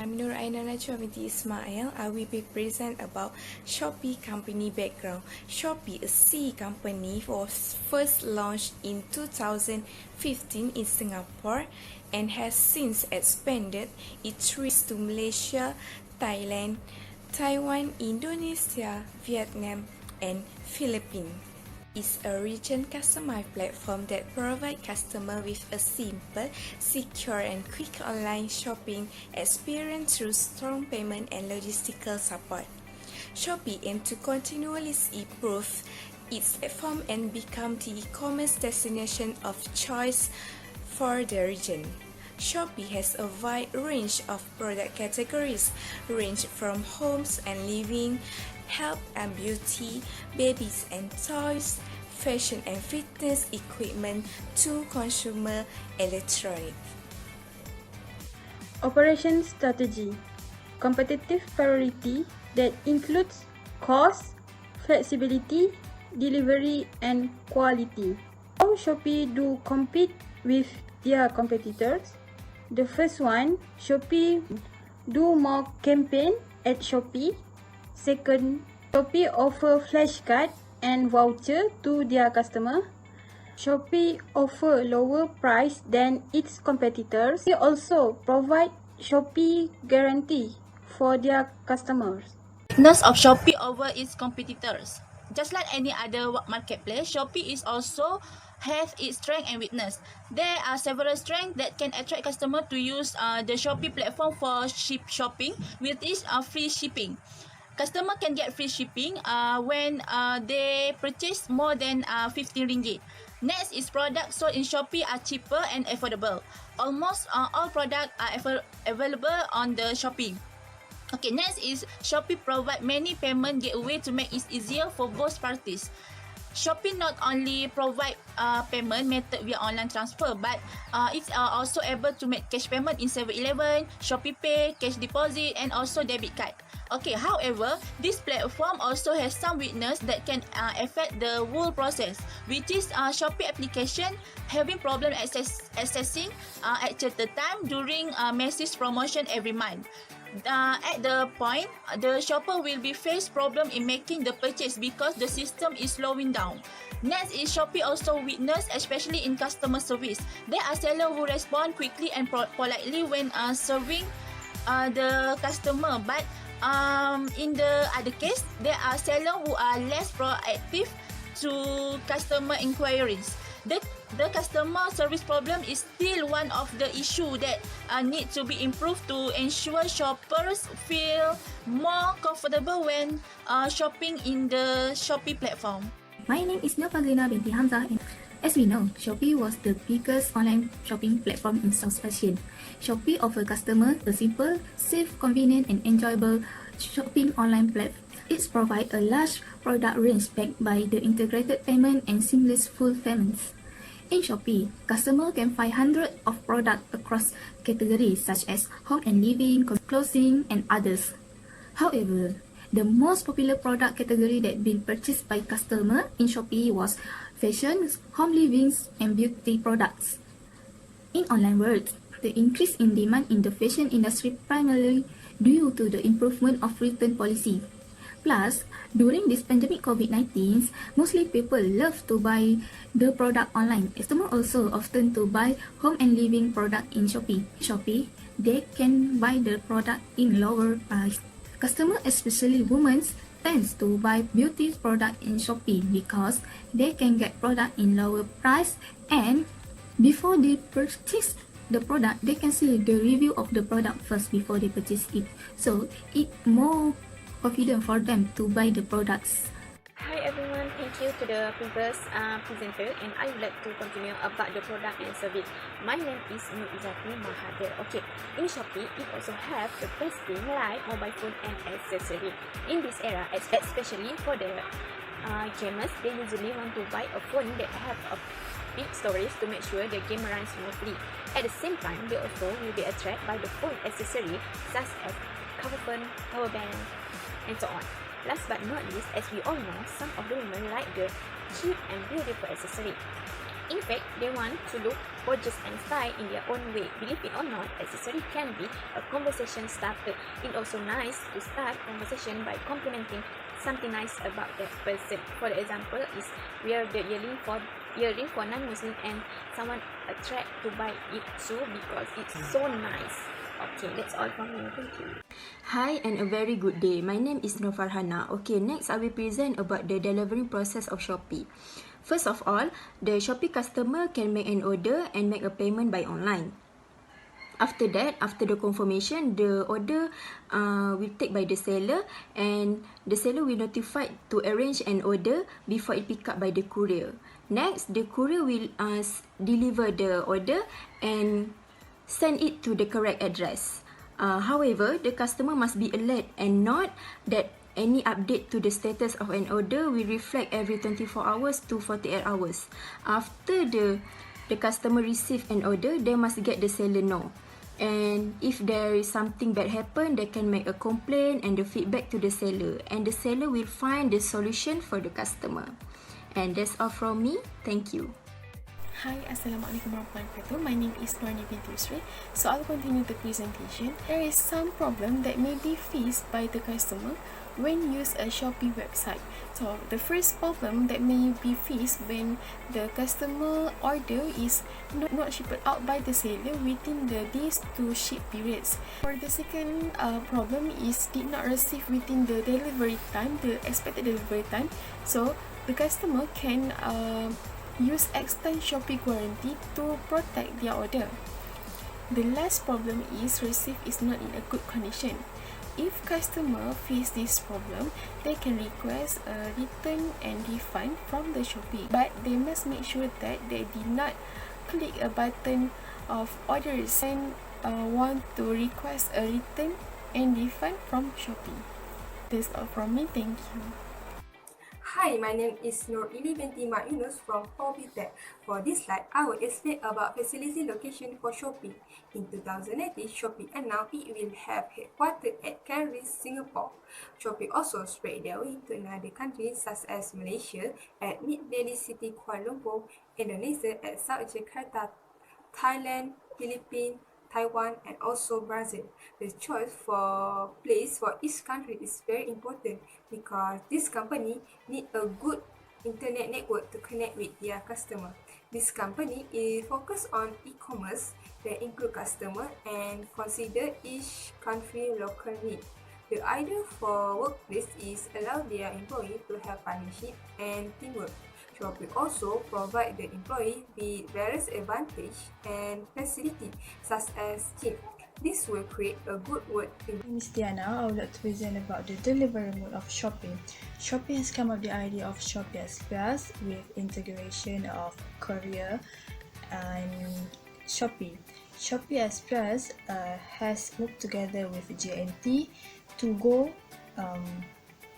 I'm Nur Aina Najwamiti Ismail. I will be present about Shopee company background. Shopee, a C company, was first launched in 2015 in Singapore and has since expanded its reach to Malaysia, Thailand, Taiwan, Indonesia, Vietnam, and Philippines. Is a region customized platform that provides customers with a simple, secure, and quick online shopping experience through strong payment and logistical support. Shopee aims to continually improve its platform and become the e-commerce destination of choice for the region. Shopee has a wide range of product categories, ranging from homes and living, health and beauty, babies and toys, fashion and fitness equipment to consumer electronics. Operation strategy. Competitive priority that includes cost, flexibility, delivery and quality. How Shopee do compete with their competitors? The first one, Shopee do more campaign at Shopee. Second, Shopee offer flashcard and voucher to their customer. Shopee offer lower price than its competitors. They also provide Shopee guarantee for their customers. Weakness of Shopee over its competitors. Just like any other marketplace, Shopee is also have its strength and weakness. There are several strengths that can attract customers to use the Shopee platform for shopping, with its free shipping. Customer can get free shipping when they purchase more than 15 ringgit. Next is products sold in Shopee are cheaper and affordable. Almost all products are available on the Shopee. Okay, next is Shopee provide many payment gateway to make it easier for both parties. Shopee not only provide payment method via online transfer, but it's also able to make cash payment in 7-Eleven, Shopee Pay, cash deposit, and also debit card. Okay, however, this platform also has some weakness that can affect the whole process, which is Shopee application having problem accessing at certain time during massive promotion every month. At the point, the shopper will be face problem in making the purchase because the system is slowing down. Next is Shopee also weakness, especially in customer service. There are sellers who respond quickly and politely when serving the customer, but in the other case, there are sellers who are less proactive to customer inquiries. The customer service problem is still one of the issue that need to be improved to ensure shoppers feel more comfortable when shopping in the Shopee platform. My name is Nurfazlina binti Hamzah, and as we know, Shopee was the biggest online shopping platform in South Asia. Shopee offers customers a simple, safe, convenient and enjoyable shopping online platform. It provides a large product range backed by the integrated payment and seamless fulfillments. In Shopee, customers can find hundreds of products across categories such as home and living, clothing, and others. However, the most popular product category that been purchased by customers in Shopee was fashion, home living, and beauty products. In online world, the increase in demand in the fashion industry primarily due to the improvement of return policy. Plus, during this pandemic COVID-19, mostly people love to buy the product online. Customers also often to buy home and living product in Shopee. Shopee, they can buy the product in lower price. Customers, especially women, tends to buy beauty product in Shopee because they can get product in lower price, and before they purchase the product, they can see the review of the product first before they purchase it. So it more confident for them to buy the products. Hi everyone, thank you to the previous presenter, and I would like to continue about the product and service. My name is Nur Izzati Mahathir. Okay, in Shopee, it also have the best thing like mobile phone and accessory. In this era, especially for the gamers, they usually want to buy a phone that have a big storage to make sure the game runs smoothly. At the same time, they also will be attracted by the phone accessory such as cover phone, power bank, and so on. Last but not least, as we all know, some of the women like the cheap and beautiful accessory. In fact, they want to look gorgeous and style in their own way. Believe it or not, accessory can be a conversation starter. It's also nice to start conversation by complimenting something nice about that person. For example, is wear the earring for non-Muslim and someone attract to buy it too because it's so nice. Okay, that's all from me. Thank you. Hi and a very good day. My name is Nur Farhana. Okay, next I will present about the delivery process of Shopee. First of all, the Shopee customer can make an order and make a payment by online. After that, after the confirmation, the order will take by the seller and the seller will notify to arrange an order before it pick up by the courier. Next, the courier will deliver the order and send it to the correct address. However, the customer must be alert and note that any update to the status of an order will reflect every 24 hours to 48 hours. After the customer receive an order, they must get the seller know. And if there is something bad happen, they can make a complaint and the feedback to the seller. And the seller will find the solution for the customer. And that's all from me. Thank you. Hi, Assalamualaikum warahmatullahi wabarakatuh. My name is Norni binti Yusri. So I'll continue the presentation. There is some problem that may be faced by the customer when use a Shopee website. So the first problem that may be faced when the customer order is not shipped out by the seller within the days to ship periods. For the second problem is did not receive within the delivery time, the expected delivery time. So the customer can use extend Shopee guarantee to protect their order. The last problem is receipt is not in a good condition. If customer face this problem, they can request a return and refund from the Shopee, but they must make sure that they did not click a button of orders and want to request a return and refund from Shopee. That's all from me. Thank you. Hi, my name is Norini binti Mak Yunus from Hobby Tech. For this slide, I will explain about facility location for Shopee. In 2018, Shopee announced it will have headquarters at Canberra, Singapore. Shopee also spread their wings to another countries such as Malaysia at Mid Daily City, Kuala Lumpur, Indonesia at South Jakarta, Thailand, Philippines, Taiwan, and also Brazil. The choice for place for each country is very important because this company need a good internet network to connect with their customer. This company is focused on e-commerce that include customer and consider each country local need. The idea for workplace is allow their employee to have partnership and teamwork. Shopee also provide the employee with various advantage and facility such as tip. This will create a good work environment. Miss Diana, I would like to present about the delivery mode of Shopee. Shopee has come up with the idea of Shopee Express with integration of courier and Shopee. Shopee Express has worked together with JNT, Tugo,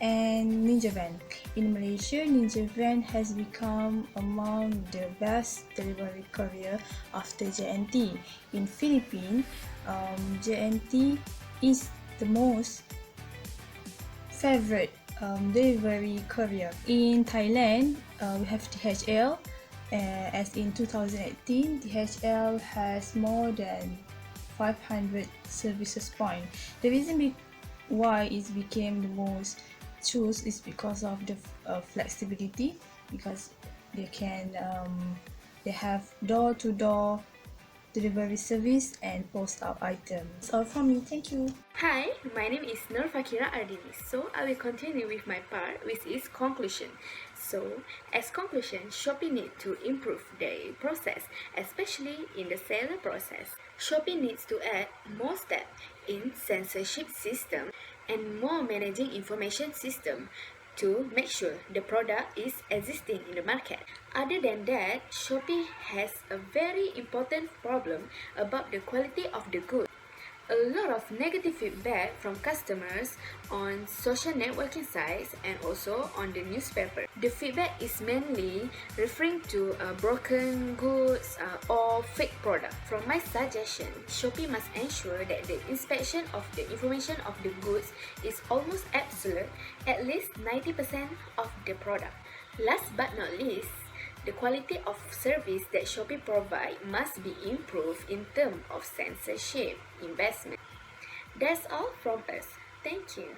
and Ninja Van. In Malaysia, Ninja Van has become among the best delivery courier after JNT. In Philippines, JNT is the most favorite delivery courier. In Thailand, we have DHL. As in 2018, DHL has more than 500 services point. The reason why it became the most choose is because of the flexibility, because they have door-to-door delivery service and post up items. That's all from me. Thank you. Hi, my name is Nur Fakira Ardini. So I will continue with my part, which is conclusion. So as conclusion, Shopee need to improve their process, especially in the seller process. Shopee needs to add more steps in censorship system and more managing information system to make sure the product is existing in the market. Other than that, Shopee has a very important problem about the quality of the goods. A lot of negative feedback from customers on social networking sites and also on the newspaper. The feedback is mainly referring to broken goods or fake product. From my suggestion, Shopee must ensure that the inspection of the information of the goods is almost absolute, at least 90% of the product. Last but not least, The quality of service that Shopee provide must be improved in terms of censorship investment. That's all from us. Thank you.